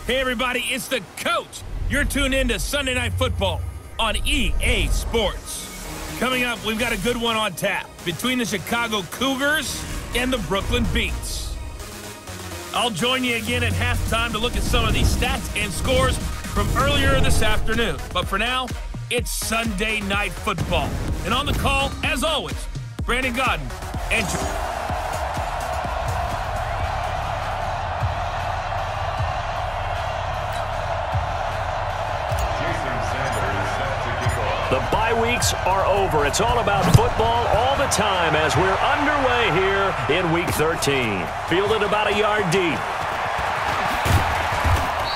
Hey, everybody, it's the coach. You're tuned in to Sunday Night Football on EA Sports. Coming up, we've got a good one on tap between the Chicago Cougars and the Brooklyn Beats. I'll join you again at halftime to look at some of these stats and scores from earlier this afternoon. But for now, it's Sunday Night Football. And on the call, as always, Brandon Godden and the bye weeks are over. It's all about football all the time as we're underway here in Week 13. Fielded about a yard deep.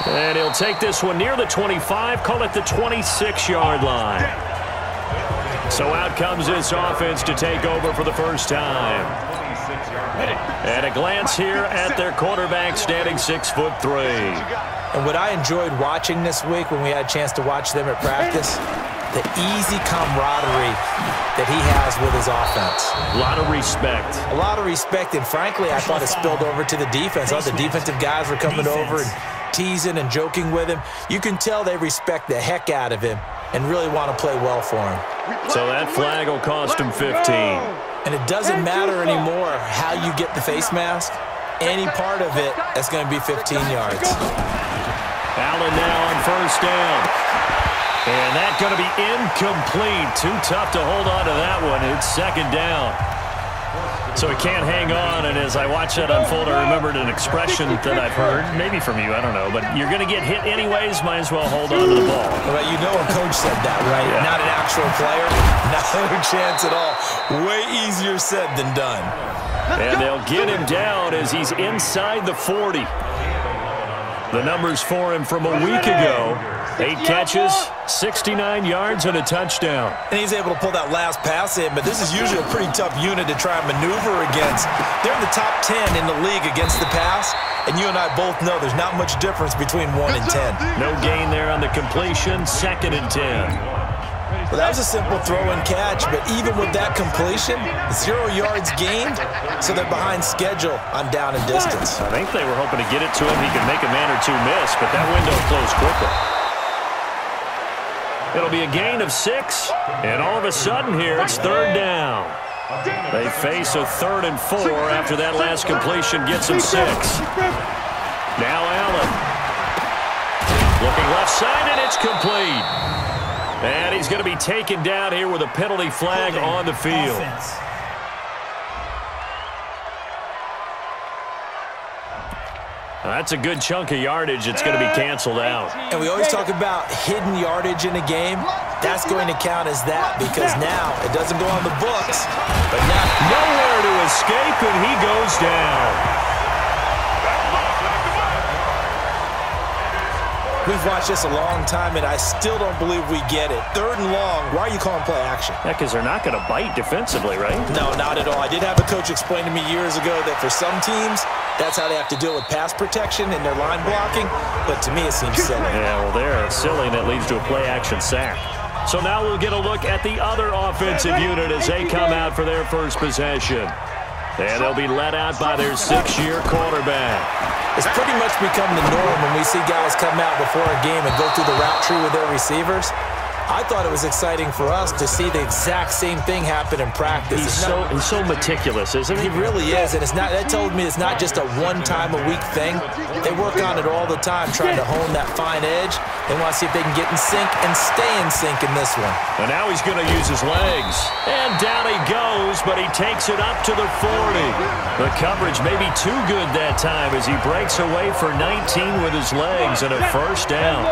And he'll take this one near the 25, call it the 26-yard line. So out comes this offense to take over for the first time. And a glance here at their quarterback standing 6'3". And what I enjoyed watching this week when we had a chance to watch them at practice, the easy camaraderie that he has with his offense. A lot of respect. A lot of respect, and frankly, I thought it spilled over to the defense. All the defensive guys were coming over and teasing and joking with him. You can tell they respect the heck out of him and really want to play well for him. So that flag will cost him 15. And it doesn't matter anymore how you get the face mask. Any part of it, that's going to be 15 yards. Allen now on first down. And that's going to be incomplete. Too tough to hold on to that one. It's second down. So he can't hang on, and as I watch that unfold, I remembered an expression that I've heard, maybe from you, I don't know, but you're going to get hit anyways, might as well hold on to the ball. Well, you know a coach said that, right? Yeah. Not an actual player. No chance at all. Way easier said than done. And they'll get him down as he's inside the 40. The numbers for him from a week ago. 8 catches, 69 yards, and a touchdown. And he's able to pull that last pass in, but this is usually a pretty tough unit to try and maneuver against. They're in the top 10 in the league against the pass, and you and I both know there's not much difference between 1 and 10. No gain there on the completion, 2nd and 10. Well, that was a simple throw and catch, but even with that completion, 0 yards gained, so they're behind schedule on down and distance. I think they were hoping to get it to him. He could make a man or two miss, but that window closed quickly. It'll be a gain of 6, and all of a sudden here, it's 3rd down. They face a 3rd and 4 after that last completion gets him 6. Now Allen. Looking left side, and it's complete. And he's going to be taken down here with a penalty flag on the field. That's a good chunk of yardage. It's going to be canceled out. And we always talk about hidden yardage in a game. That's going to count as that because now it doesn't go on the books. But now nowhere to escape, and he goes down. We've watched this a long time, and I still don't believe we get it. 3rd and long, why are you calling play action? Yeah, because they're not going to bite defensively, right? No, not at all. I did have a coach explain to me years ago that for some teams, that's how they have to deal with pass protection and their line blocking. But to me, it seems silly. Yeah, well, they're silly, and it leads to a play-action sack. So now we'll get a look at the other offensive unit as they come out for their first possession. And they'll be led out by their 6-year quarterback. It's pretty much become the norm when we see guys come out before a game and go through the route tree with their receivers. I thought it was exciting for us to see the exact same thing happen in practice. He's so meticulous, isn't he? He really is, and that told me it's not just a one-time-a-week thing. They work on it all the time, trying to hone that fine edge. They want to see if they can get in sync and stay in sync in this one. And now he's going to use his legs. And down he goes, but he takes it up to the 40. The coverage may be too good that time as he breaks away for 19 with his legs and a first down.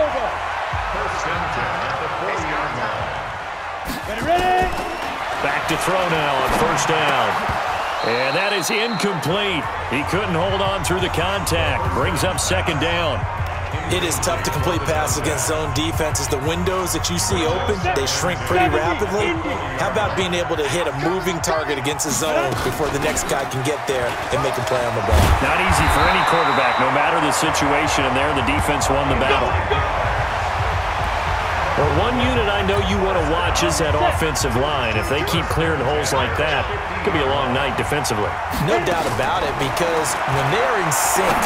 Back to throw now on first down. And that is incomplete. He couldn't hold on through the contact. Brings up 2nd down. It is tough to complete passes against zone defenses. The windows that you see open, they shrink pretty rapidly. How about being able to hit a moving target against a zone before the next guy can get there and make a play on the ball? Not easy for any quarterback, no matter the situation, and there the defense won the battle. Well, one unit I know you want to watch is that offensive line. If they keep clearing holes like that, it could be a long night defensively. No doubt about it, because when they're in sync,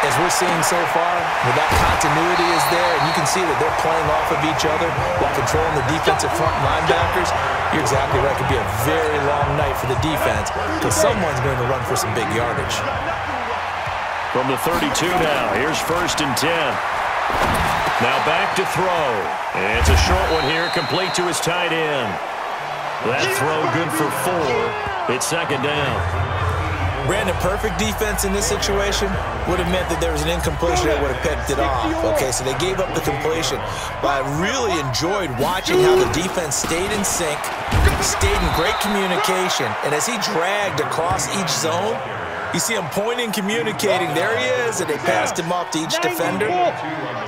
as we're seeing so far, where that continuity is there, and you can see that they're playing off of each other while controlling the defensive front linebackers, you're exactly right. It could be a very long night for the defense because someone's going to run for some big yardage. From the 32 now, here's 1st and 10. Now back to throw. And it's a short one here, complete to his tight end. That throw good for 4. It's 2nd down. Brandon, perfect defense in this situation would have meant that there was an incompletion that would have picked it off. Okay, so they gave up the completion. But I really enjoyed watching how the defense stayed in sync, stayed in great communication, and as he dragged across each zone, you see him pointing, communicating. There he is, and they passed him off to each defender.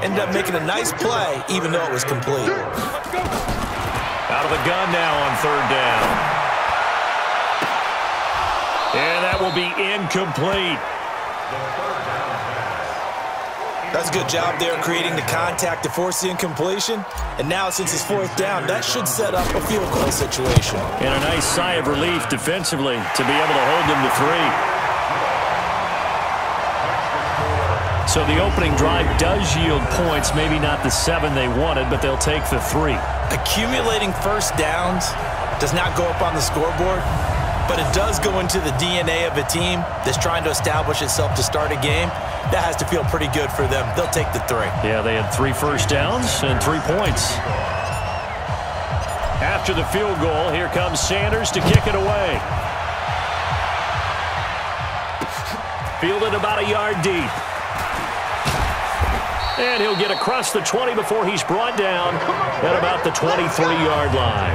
Ended up making a nice play, even though it was complete. Out of the gun now on 3rd down. And that will be incomplete. That's a good job there creating the contact to force the incompletion. And now since it's 4th down, that should set up a field goal situation. And a nice sigh of relief defensively to be able to hold them to 3. So the opening drive does yield points, maybe not the 7 they wanted, but they'll take the 3. Accumulating first downs does not go up on the scoreboard, but it does go into the DNA of a team that's trying to establish itself to start a game. That has to feel pretty good for them. They'll take the 3. Yeah, they had 3 first downs and 3 points. After the field goal, here comes Sanders to kick it away. Fielded about a yard deep. And he'll get across the 20 before he's brought down at about the 23-yard line.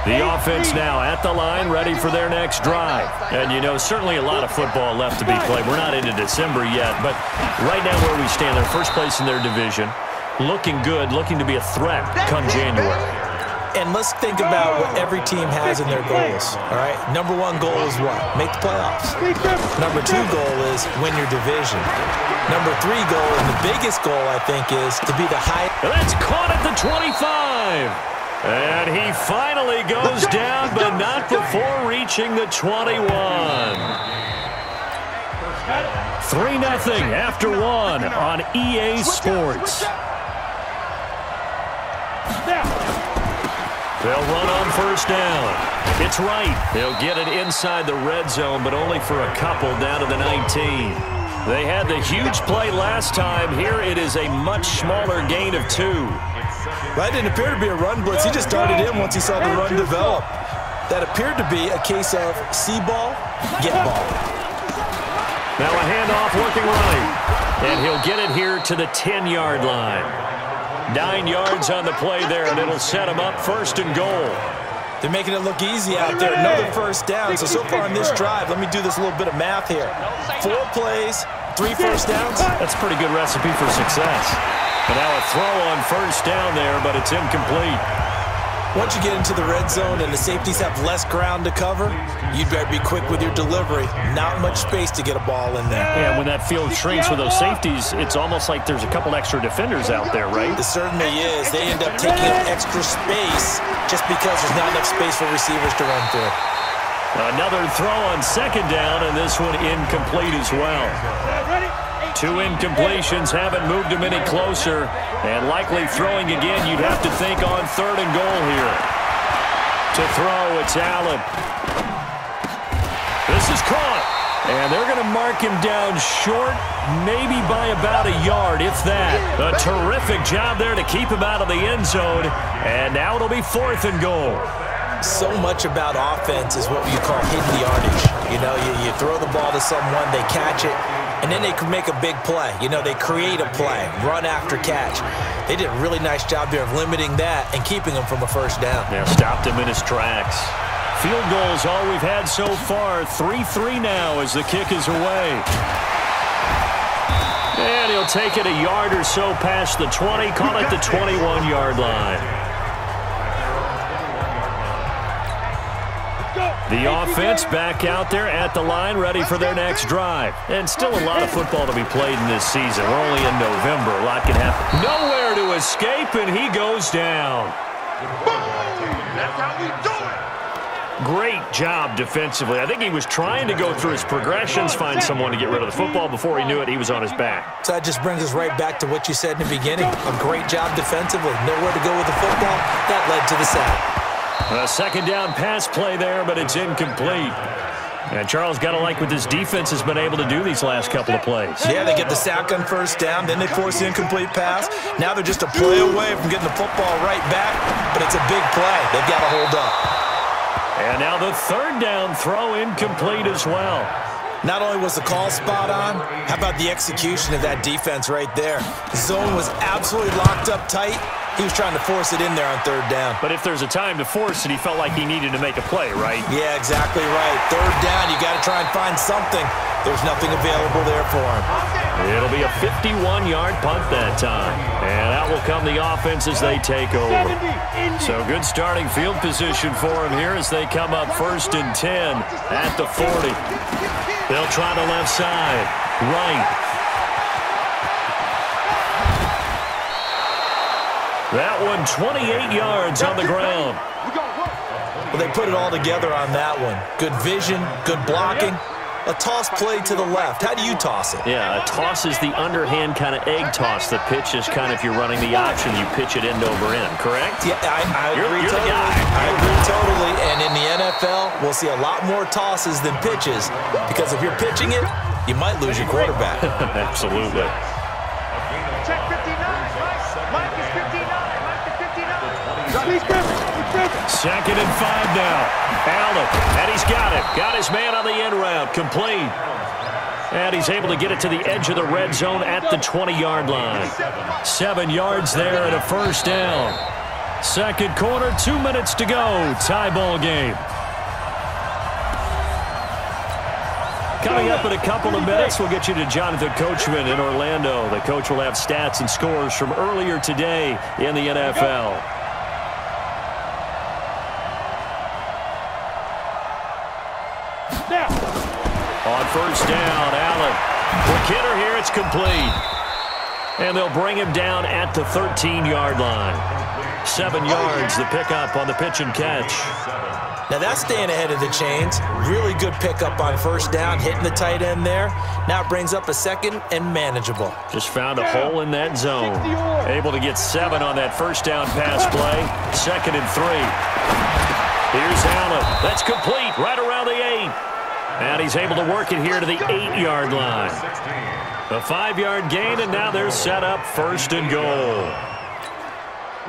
The offense now at the line, ready for their next drive. And, you know, certainly a lot of football left to be played. We're not into December yet, but right now where we stand, they're first place in their division, looking good, looking to be a threat come January. And let's think about what every team has in their goals, all right? Number 1 goal is what? Make the playoffs. Number 2 goal is win your division. Number 3 goal, and the biggest goal, I think, is to be the highest. That's caught at the 25. And he finally goes down, but not before reaching the 21. 3-0 after 1 on EA Sports. They'll run on first down. It's right. They'll get it inside the red zone, but only for a couple down to the 19. They had the huge play last time. Here it is a much smaller gain of 2. That didn't appear to be a run blitz. He just started in once he saw the run develop. That appeared to be a case of see ball, get ball. Now a handoff looking right. And he'll get it here to the 10-yard line. 9 yards on the play there, and it'll set him up 1st and goal. They're making it look easy out there. Another first down. So far in this drive, let me do this little bit of math here. 4 plays, 3 first downs. That's a pretty good recipe for success. And now a throw on first down there, but it's incomplete. Once you get into the red zone and the safeties have less ground to cover, you'd better be quick with your delivery. Not much space to get a ball in there. Yeah, when that field shrinks with those safeties, it's almost like there's a couple extra defenders out there, right? It certainly is. They end up taking up extra space just because there's not enough space for receivers to run through. Another throw on 2nd down, and this one incomplete as well. 2 incompletions haven't moved him any closer, and likely throwing again, you'd have to think on 3rd and goal here. To throw, it's Allen. This is caught, and they're going to mark him down short, maybe by about a yard, if that. A terrific job there to keep him out of the end zone, and now it'll be 4th and goal. So much about offense is what you call hidden yardage. You know, you throw the ball to someone, they catch it, and then they can make a big play. You know, they create a play, run after catch. They did a really nice job there of limiting that and keeping him from a first down. Yeah, stopped him in his tracks. Field goals all we've had so far. 3-3 now as the kick is away. And he'll take it a yard or so past the 20, call it the 21-yard line. The offense back out there at the line, ready for their next drive. And still a lot of football to be played in this season. We're only in November. A lot can happen. Nowhere to escape, and he goes down. That's how we do it. Great job defensively. I think he was trying to go through his progressions, find someone to get rid of the football. Before he knew it, he was on his back. So that just brings us right back to what you said in the beginning. A great job defensively. Nowhere to go with the football. That led to the sack. A second down pass play there, but it's incomplete. And Charles got to like what this defense has been able to do these last couple of plays. Yeah, they get the sack on first down, then they force the incomplete pass. Now they're just a play away from getting the football right back, but it's a big play. They've got to hold up. And now the third down throw incomplete as well. Not only was the call spot on, how about the execution of that defense right there? The zone was absolutely locked up tight. He was trying to force it in there on third down. But if there's a time to force it, he felt like he needed to make a play, right? Yeah, exactly right. Third down, you got to try and find something. There's nothing available there for him. It'll be a 51-yard punt that time. And out will come the offense as they take over. So good starting field position for him here as they come up 1st and 10 at the 40. They'll try the left side. Right. That one 28 yards on the ground. Well, they put it all together on that one. Good vision, good blocking. A toss play to the left. How do you toss it? Yeah, a toss is the underhand kind of egg toss. The pitch is kind of, if you're running the option, you pitch it end over end, correct? Yeah, I agree totally. I agree totally. And in the NFL, we'll see a lot more tosses than pitches because if you're pitching it, you might lose your quarterback. Absolutely. Check 59. Mike is 59. Mike is 59. 2nd and 5 now. Allen, and he's got it. Got his man on the end route. Complete. And he's able to get it to the edge of the red zone at the 20-yard line. 7 yards there and a first down. Second quarter, 2 minutes to go. Tie ball game. Coming up in a couple of minutes, we'll get you to Jonathan Coachman in Orlando. The coach will have stats and scores from earlier today in the NFL. On first down, Allen. Quick hitter here, it's complete. And they'll bring him down at the 13-yard line. 7 yards, the pickup on the pitch and catch. Now that's staying ahead of the chains. Really good pickup on first down, hitting the tight end there. Now it brings up a second and manageable. Just found a hole in that zone. Able to get 7 on that first down pass play. 2nd and 3. Here's Allen. That's complete right around the 8. And he's able to work it here to the 8-yard line. A 5-yard gain, and now they're set up 1st and goal.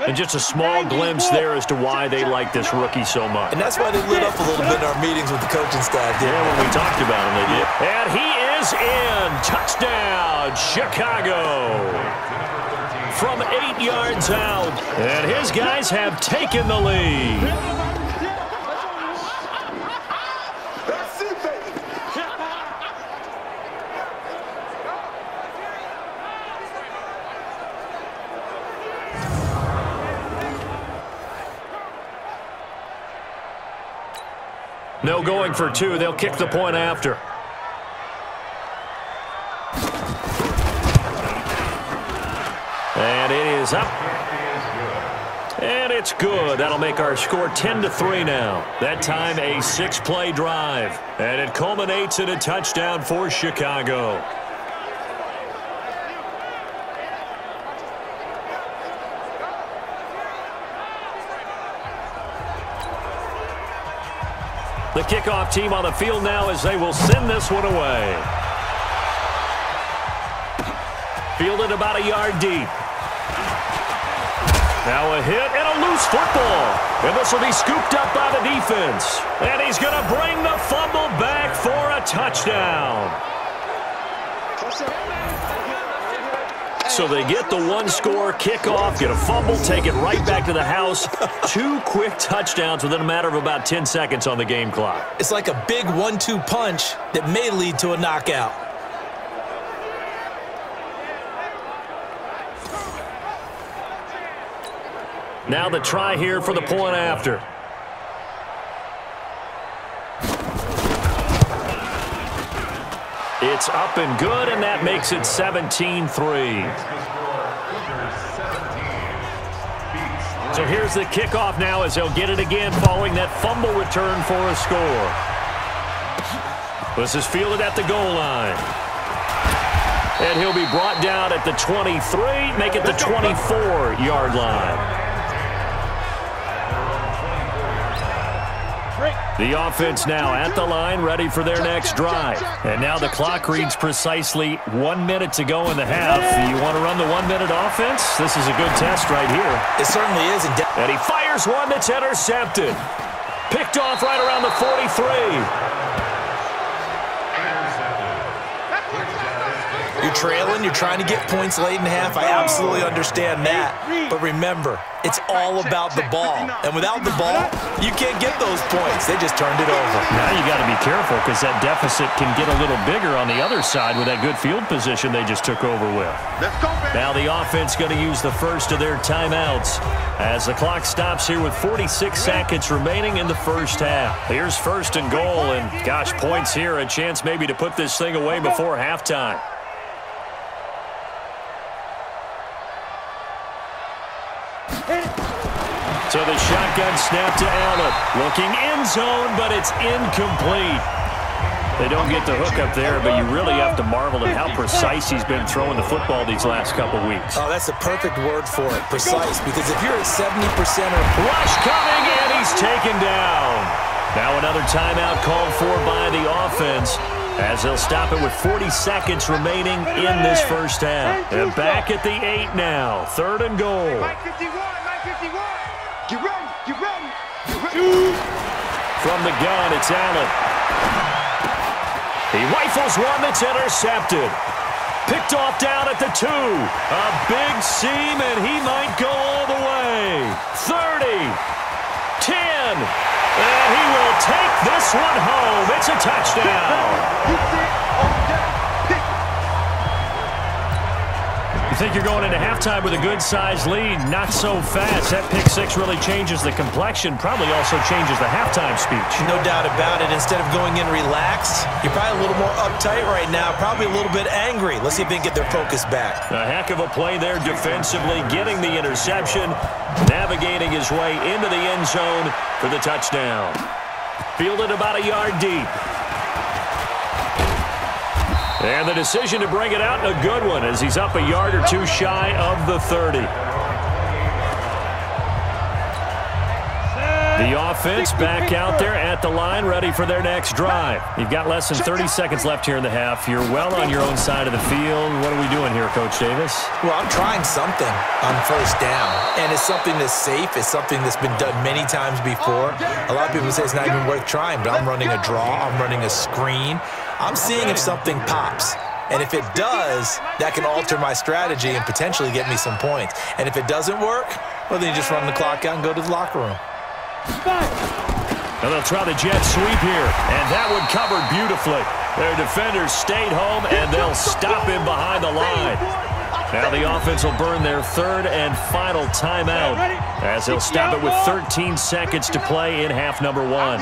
And just a small glimpse there as to why they like this rookie so much. And that's why they lit up a little bit in our meetings with the coaching staff. Yeah, when we talked about him, they did. And he is in. Touchdown, Chicago. From 8 yards out. And his guys have taken the lead. No going for 2. They'll kick the point after. And it is up. And it's good. That'll make our score 10-3 now. That time a 6-play drive. And it culminates in a touchdown for Chicago. The kickoff team on the field now as they will send this one away. Fielded about a yard deep. Now a hit and a loose football. And this will be scooped up by the defense. And he's going to bring the fumble back for a touchdown. So they get the 1-score kickoff, get a fumble, take it right back to the house. 2 quick touchdowns within a matter of about 10 seconds on the game clock. It's like a big 1-2 punch that may lead to a knockout. Now the try here for the point after. It's up and good, and that makes it 17-3. So here's the kickoff now as they'll get it again following that fumble return for a score. This is fielded at the goal line. And he'll be brought down at the 23, make it the 24-yard line. The offense now at the line, ready for their next drive. And now the clock reads precisely 1 minute to go in the half. You want to run the 1 minute offense? This is a good test right here. It certainly is. And he fires one that's intercepted. Picked off right around the 43. You're trailing, you're trying to get points late in half. I absolutely understand that. But remember, it's all about the ball. And without the ball, you can't get those points. They just turned it over. Now you got to be careful because that deficit can get a little bigger on the other side with that good field position they just took over with. Now the offense going to use the first of their timeouts as the clock stops here with 46 seconds remaining in the first half. Here's first and goal, and gosh, points here, a chance maybe to put this thing away before halftime. So the shotgun snap to Allen. Looking end zone, but it's incomplete. They don't get the hook up there, but you really have to marvel at how precise he's been throwing the football these last couple weeks. Oh, that's the perfect word for it, precise, because if you're at 70% or... Rush coming, and he's taken down. Now another timeout called for by the offense as they'll stop it with 40 seconds remaining in this first half. And back at the 8 now, third and goal. Mike 51, Mike 51. Get ready, get ready, get ready. From the gun, it's Allen. He rifles one that's intercepted. Picked off down at the 2. A big seam, and he might go all the way. 30, 10, and he will take this one home. It's a touchdown. You think you're going into halftime with a good-sized lead? Not so fast. That pick six really changes the complexion, probably also changes the halftime speech. No doubt about it. Instead of going in relaxed, you're probably a little more uptight right now, probably a little bit angry. Let's see if they can get their focus back. A heck of a play there defensively, getting the interception, navigating his way into the end zone for the touchdown. Fielded about a yard deep. And the decision to bring it out, a good one, as he's up a yard or two shy of the 30. The offense back out there at the line, ready for their next drive. You've got less than 30 seconds left here in the half. You're well on your own side of the field. What are we doing here, Coach Davis? Well, I'm trying something on first down, and it's something that's safe. It's something that's been done many times before. A lot of people say it's not even worth trying, but I'm running a draw. I'm running a screen. I'm seeing if something pops. And if it does, that can alter my strategy and potentially get me some points. And if it doesn't work, well, then you just run the clock out and go to the locker room. And they'll try the jet sweep here. And that one covered beautifully. Their defenders stayed home, and they'll stop him behind the line. Now the offense will burn their third and final timeout as they'll stop it with 13 seconds to play in half number 1.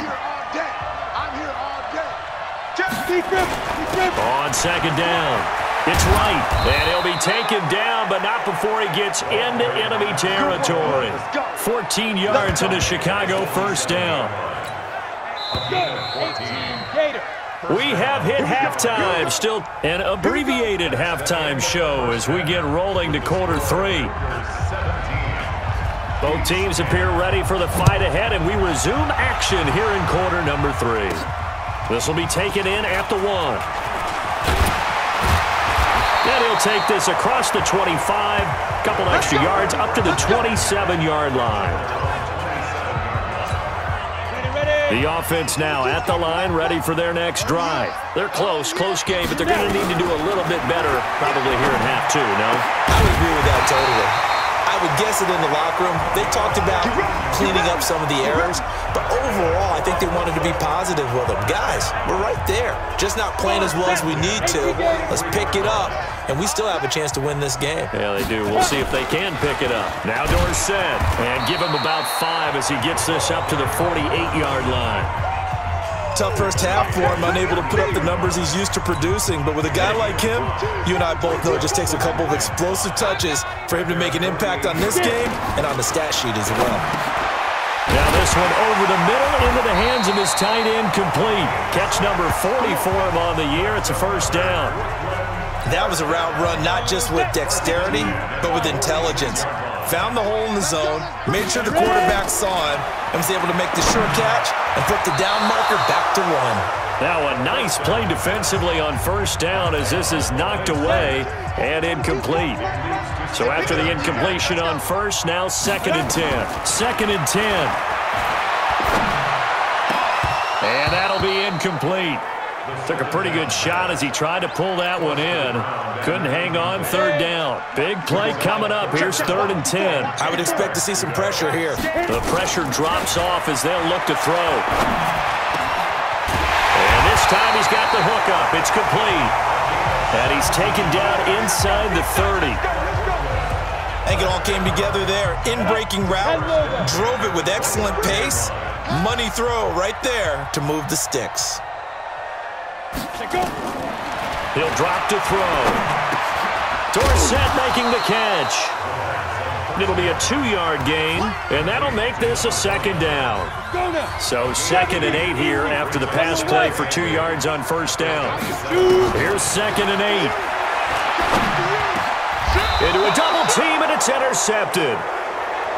On second down, it's right, and he'll be taken down, but not before he gets into enemy territory. 14 yards into Chicago, first down. We have hit halftime, still an abbreviated halftime show as we get rolling to quarter 3. Both teams appear ready for the fight ahead, and we resume action here in quarter number 3. This will be taken in at the 1. And he'll take this across the 25, couple extra yards up to the 27-yard line. The offense now at the line, ready for their next drive. They're close game, but they're going to need to do a little bit better probably here in half 2, no? I would agree with that totally. I would guess it in the locker room. They talked about cleaning up some of the errors, but overall, I think they wanted to be positive with them. Guys, we're right there. Just not playing as well as we need to. Let's pick it up, and we still have a chance to win this game. Yeah, they do. We'll see if they can pick it up. Now Dorsett, and give him about 5 as he gets this up to the 48-yard line. Tough first half for him, unable to put up the numbers he's used to producing. But with a guy like him, you and I both know it just takes a couple of explosive touches for him to make an impact on this game and on the stat sheet as well. Now this one over the middle into the hands of his tight end, complete. Catch number 40 for him on the year. It's a first down. That was a route run not just with dexterity, but with intelligence. Found the hole in the zone, made sure the quarterback saw him, and was able to make the sure catch and put the down marker back to 1. Now a nice play defensively on first down as this is knocked away and incomplete. So after the incompletion on first, now 2nd and 10. 2nd and 10. And that'll be incomplete. Took a pretty good shot as he tried to pull that one in. Couldn't hang on, 3rd down. Big play coming up. Here's 3rd and 10. I would expect to see some pressure here. The pressure drops off as they'll look to throw. And this time he's got the hook up. It's complete. And he's taken down inside the 30. I think it all came together there. In-breaking route, drove it with excellent pace. Money throw right there to move the sticks. He'll drop to throw. Dorsett making the catch. It'll be a 2-yard gain, and that'll make this a 2nd down. So 2nd and 8 here after the pass play for 2 yards on first down. Here's 2nd and 8. Into a double team, and it's intercepted.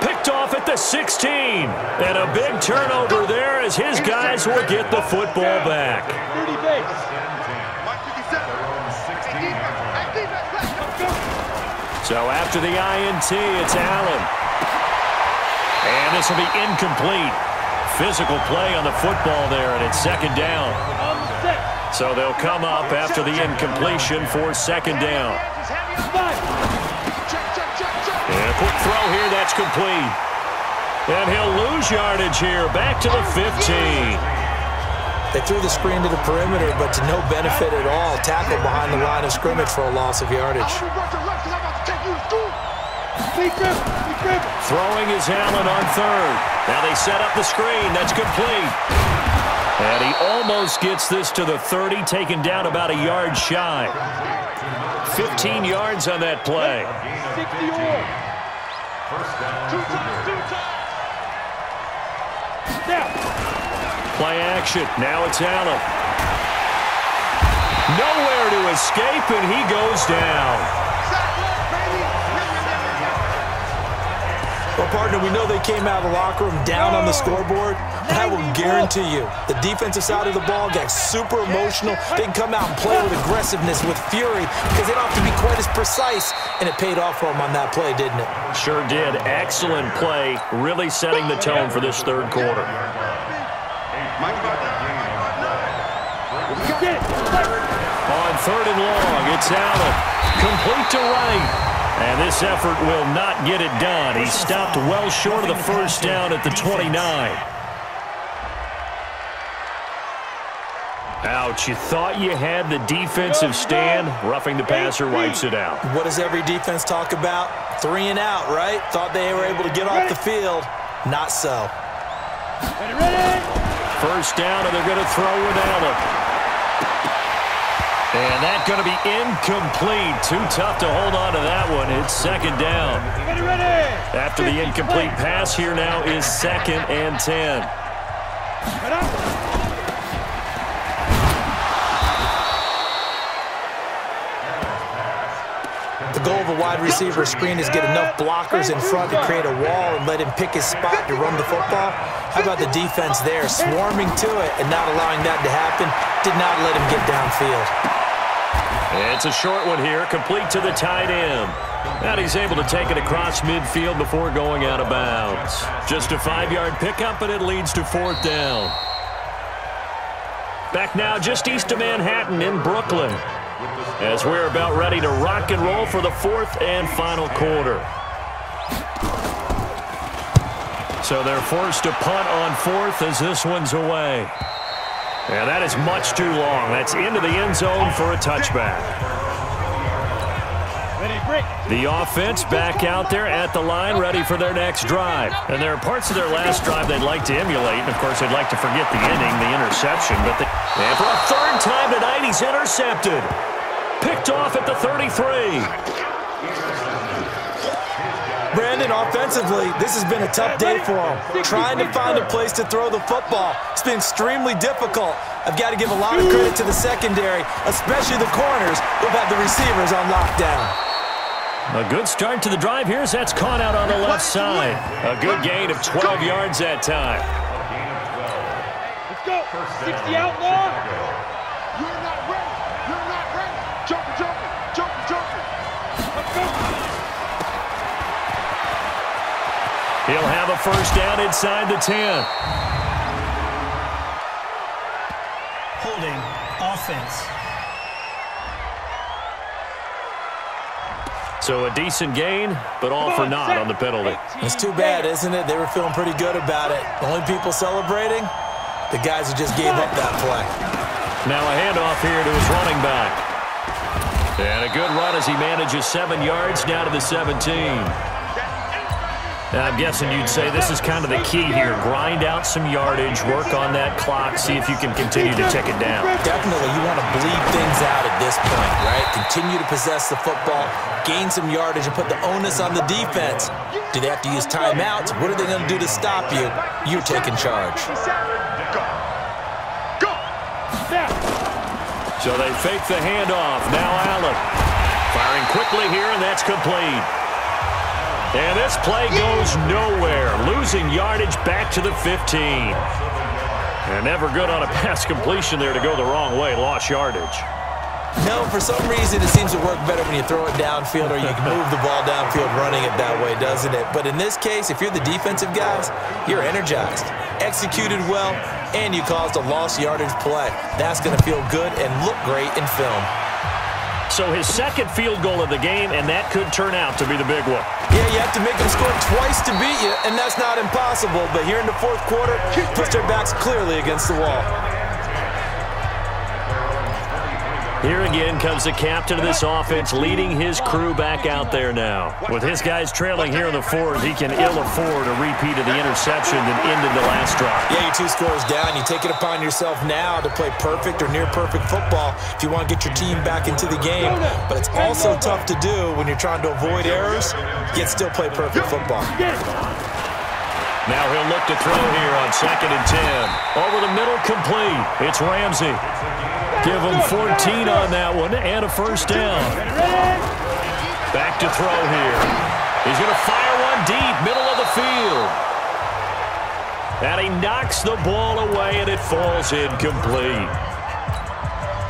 Picked off at the 16. And a big turnover there as his guys will get the football back. So after the INT, it's Allen. And this will be incomplete. Physical play on the football there, and it's 2nd down. So they'll come up after the incompletion for 2nd down. And a quick throw here, that's complete. And he'll lose yardage here, back to the 15. They threw the screen to the perimeter, but to no benefit at all. Tackled behind the line of scrimmage for a loss of yardage. Throwing is Allen on 3rd. Now they set up the screen. That's complete. And he almost gets this to the 30, taken down about a yard shy. 15 yards on that play. Play action. Now it's Allen. Nowhere to escape, and he goes down. Well, partner, we know they came out of the locker room down on the scoreboard, but I will guarantee you the defensive side of the ball got super emotional. They can come out and play with aggressiveness, with fury, because they don't have to be quite as precise, and it paid off for them on that play, didn't it? Sure did. Excellent play, really setting the tone for this 3rd quarter. On 3rd and long, it's Allen. Complete to right. And this effort will not get it done. He stopped well short of the first down at the 29. Ouch, you thought you had the defensive stand. Roughing the passer wipes it out. What does every defense talk about? 3 and out, right? Thought they were able to get off the field. Not so. First down, and they're going to throw with Allen. And that's going to be incomplete. Too tough to hold on to that one. It's 2nd down. After the incomplete pass, here now is 2nd and 10. The goal of a wide receiver screen is get enough blockers in front to create a wall and let him pick his spot to run the football. How about the defense there, swarming to it and not allowing that to happen? Did not let him get downfield. It's a short one here, complete to the tight end. And he's able to take it across midfield before going out of bounds. Just a 5-yard pickup, and it leads to 4th down. Back now just east of Manhattan in Brooklyn, as we're about ready to rock and roll for the 4th and final quarter. So they're forced to punt on 4th as this one's away. And that is much too long. That's into the end zone for a touchback. The offense back out there at the line, ready for their next drive. And there are parts of their last drive they'd like to emulate. And, of course, they'd like to forget the ending, the interception. And for a third time tonight, he's intercepted. Picked off at the 33. Brandon, offensively, this has been a tough day for him. Trying to find a place to throw the football. It's been extremely difficult. I've got to give a lot of credit to the secondary, especially the corners who've had the receivers on lockdown. A good start to the drive here as that's caught out on the left side. A good gain of 12 yards that time. Let's go. 60 outlaw. You're not ready. You're not ready. Jumping, jumping, jumping, jumping. Let's go. He'll have a first down inside the 10. Holding offense. So a decent gain, but all for naught on the penalty. It's too bad, isn't it? They were feeling pretty good about it. The only people celebrating, the guys who just gave up that play. Now a handoff here to his running back. And a good run as he manages 7 yards down to the 17. Now, I'm guessing you'd say this is kind of the key here. Grind out some yardage, work on that clock, see if you can continue to tick it down. Definitely, you want to bleed things out at this point, right? Continue to possess the football, gain some yardage, and put the onus on the defense. Do they have to use timeouts? What are they going to do to stop you? You're taking charge. So they fake the handoff. Now Allen firing quickly here, and that's complete. And this play goes nowhere, losing yardage back to the 15. And never good on a pass completion there to go the wrong way, lost yardage. No, for some reason it seems to work better when you throw it downfield or you can move the ball downfield running it that way, doesn't it? But in this case, if you're the defensive guys, you're energized, executed well, and you caused a lost yardage play. That's going to feel good and look great in film. So his second field goal of the game, and that could turn out to be the big one. Yeah, you have to make them score twice to beat you, and that's not impossible. But here in the fourth quarter, puts their backs clearly against the wall. Here again comes the captain of this offense, leading his crew back out there now. With his guys trailing here in the fourth, he can ill afford a repeat of the interception that ended the last drive. Yeah, you're 2 scores down. You take it upon yourself now to play perfect or near-perfect football if you want to get your team back into the game. But it's also tough to do when you're trying to avoid errors, yet still play perfect football. Now he'll look to throw here on 2nd and 10. Over the middle, complete. It's Ramsey. Give him 14 on that one and a first down. Back to throw here. He's going to fire one deep, middle of the field. And he knocks the ball away, and it falls incomplete.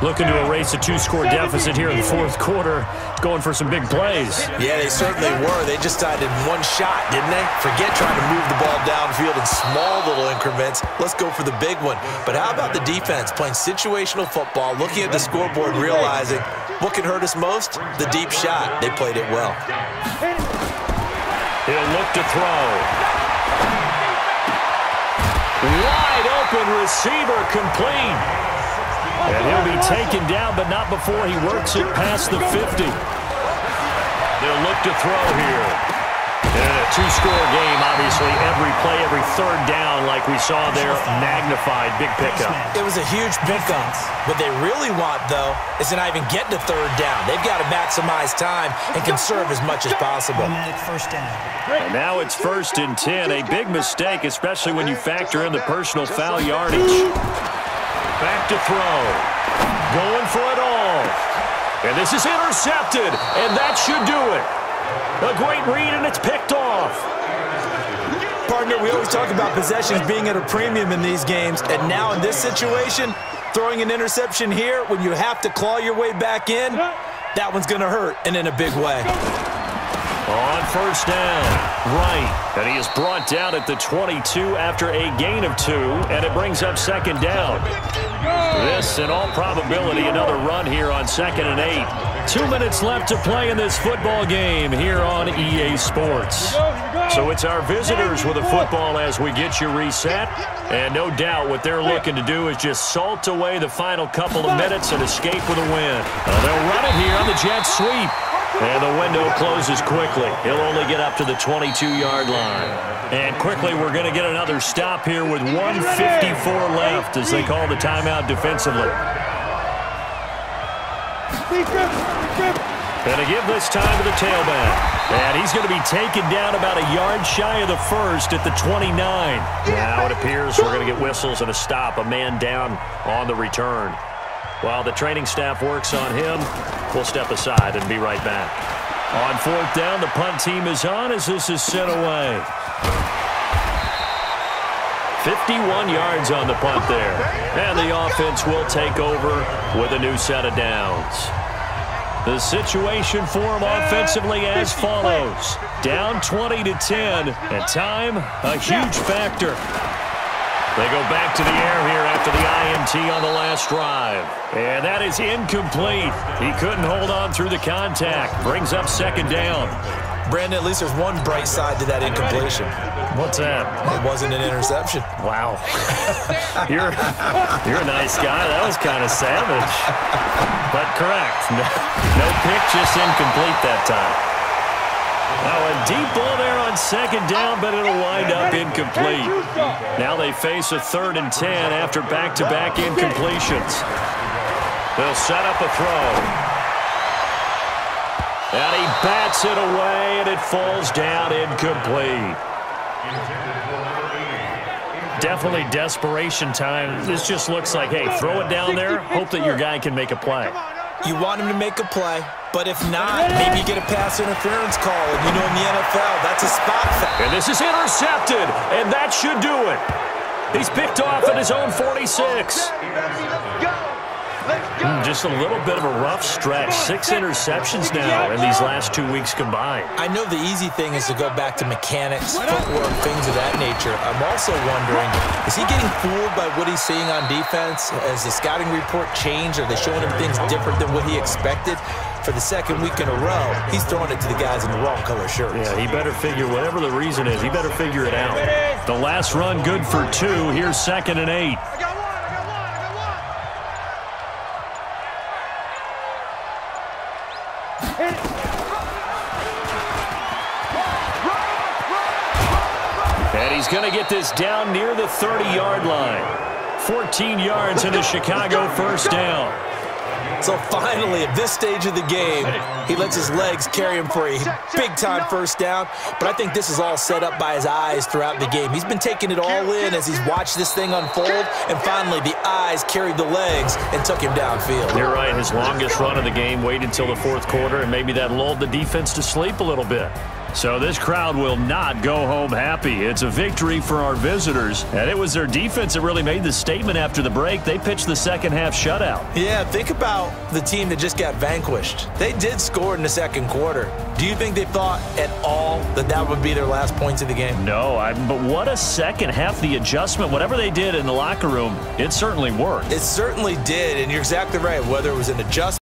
Looking to erase a 2-score deficit here in the fourth quarter, going for some big plays. Yeah, they certainly were. They just decided one shot, didn't they? Forget trying to move the ball downfield in small little increments. Let's go for the big one. But how about the defense playing situational football, looking at the scoreboard, realizing what can hurt us most? The deep shot. They played it well. He'll look to throw. Wide open receiver, complete. And he'll be taken down, but not before he works it past the 50. They'll look to throw here. And a 2-score game, obviously, every play, every third down, like we saw there, magnified, big pickup. It was a huge pickup. What they really want, though, is to not even get to third down. They've got to maximize time and conserve as much as possible. First down. And now it's 1st and 10, a big mistake, especially when you factor in the personal foul yardage. Back to throw. Going for it all. And this is intercepted, and that should do it. A great read, and it's picked off. Partner, we always talk about possessions being at a premium in these games, and now in this situation, throwing an interception here when you have to claw your way back in, that one's going to hurt, and in a big way. On first down, right, and he is brought down at the 22 after a gain of 2, and it brings up 2nd down. This, in all probability, another run here on 2nd and 8. 2 minutes left to play in this football game here on EA Sports. So it's our visitors with the football as we get you reset, and no doubt what they're looking to do is just salt away the final couple of minutes and escape with a win. They'll run it here on the jet sweep. And the window closes quickly. He'll only get up to the 22-yard line. And quickly, we're going to get another stop here with 1:54 left as they call the timeout defensively. Going to give this time to the tailback. And he's going to be taken down about a yard shy of the first at the 29. Now it appears we're going to get whistles and a stop, a man down on the return. While the training staff works on him, we'll step aside and be right back. On fourth down, the punt team is on as this is sent away. 51 yards on the punt there. And the offense will take over with a new set of downs. The situation for them offensively as follows. Down 20-10, and time a huge factor. They go back to the air here after the INT on the last drive. And that is incomplete. He couldn't hold on through the contact. Brings up second down. Brandon, at least there's one bright side to that incompletion. What's that? It wasn't an interception. Wow. You're a nice guy. That was kind of savage. But correct. No pick, just incomplete that time. Now a deep ball there on second down, but it'll wind up incomplete. Now they face a 3rd and 10 after back-to-back incompletions. They'll set up a throw. And he bats it away, and it falls down incomplete. Definitely desperation time. This just looks like, hey, throw it down there, hope that your guy can make a play. You want him to make a play, but if not, maybe you get a pass interference call. And you know in the NFL, that's a spot foul. And this is intercepted, and that should do it. He's picked off at his own 46. Just a little bit of a rough stretch. 6 interceptions now in these last 2 weeks combined. I know the easy thing is to go back to mechanics, footwork, things of that nature. I'm also wondering, is he getting fooled by what he's seeing on defense? Has the scouting report changed? Are they showing him things different than what he expected? For the second week in a row, he's throwing it to the guys in the wrong color shirts. Yeah, he better figure, whatever the reason is, he better figure it out. The last run good for 2. Here's 2nd and 8. And he's going to get this down near the 30-yard line. 14 yards and a Chicago first down. So finally, at this stage of the game, he lets his legs carry him for a big-time first down. But I think this is all set up by his eyes throughout the game. He's been taking it all in as he's watched this thing unfold. And finally, the eyes carried the legs and took him downfield. You're right. His longest run of the game waited until the 4th quarter, and maybe that lulled the defense to sleep a little bit. So this crowd will not go home happy. It's a victory for our visitors, and it was their defense that really made the statement after the break. They pitched the second-half shutout. Yeah, think about the team that just got vanquished. They did score in the 2nd quarter. Do you think they thought at all that that would be their last points of the game? No, but what a second half. The adjustment, whatever they did in the locker room, it certainly worked. It certainly did, and you're exactly right. Whether it was an adjustment,